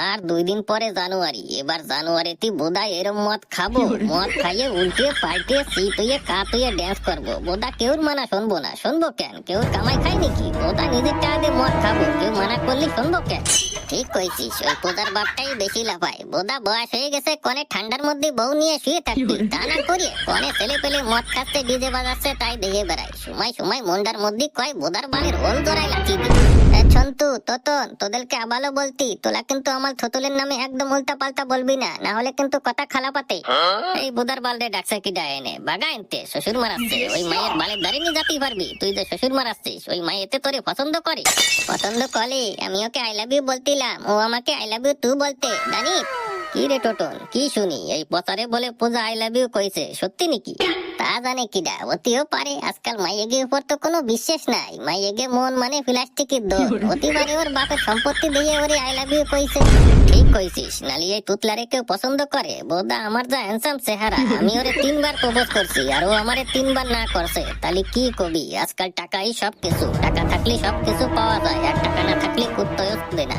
আর 2 দিন পরে জানুয়ারি। এবার জানুয়ারিতে বোধহয় এরম মদ খাবো, মদ খাইয়ে উল্টিয়ে পাল্টিয়ে শীত হইয়ে কাত হইয়ে ড্যান্স করবো। বোধা কেউর মানা শুনবো না। শুনবো কেন? কেউ কামাই খাই নাকি? বোধা নিজের টাকা দিয়ে মদ খাবো, কেউ মানা করলে শুনবো কেন? ঠিক কইছিস, ওই পোদার বাপটাই বেশি লাফায়। বোধা বয়স হয়ে গেছে, কনে ঠান্ডার মধ্যে বউ নিয়ে শুয়ে থাকবি, তা না করিয়ে কনে ছেলে পেলে মদ খাচ্ছে, ডিজে বাজাচ্ছে, তাই দেখে বেড়ায়। সময় সময় মন্ডার মধ্যে কয় বোদার বালের হোল ধরাই লাচি দি। ছন্তু, তোতন, তোদেরকে আবালো বলতি, তোলা কিন্তু আমার থতুলের নামে একদম উল্টা পাল্টা বলবি না, না হলে কিন্তু কথা খালাপাতে। এই বোদার বালরে ডাকছে কি ডায়নে বাগা এনতে শ্বশুর মারাচ্ছে। ওই মায়ের বালের দাঁড়িয়ে নিয়ে যাতেই পারবি? তুই যে শ্বশুর মারাচ্ছিস, ওই মাই এতে তোরে পছন্দ করে? পছন্দ করে? আমি ওকে আই লাভ ইউ বলতিলাম, ও আমাকে আই লাভ ইউ তুই বলতে। জানি কি রে টোটন, কি শুনি এই পচারে বলে পূজা আই লাভ ইউ কইছে, সত্যি নাকি? তা জানে কিডা, অতিও পারে। আজকাল মাইয়েগের উপর তো কোনো বিশ্বাস নাই। মাইয়েগে মন মানে প্লাস্টিকের দোল, অতি পারে ওর বাপের সম্পত্তি দিয়ে ওরে আই লাভ ইউ কইছে। ঠিক কইছিস, নালি এই তুতলারে কেউ পছন্দ করে? বোধা আমার যা হ্যান্ডসাম চেহারা, আমি ওরে 3 বার প্রপোজ করছি আর ও আমারে 3 বার না করছে। তাহলে কি কবি? আজকাল টাকাই সব কিছু, টাকা থাকলে সব কিছু পাওয়া যায়, আর টাকা না থাকলে কুত্তয়ও দেয় না।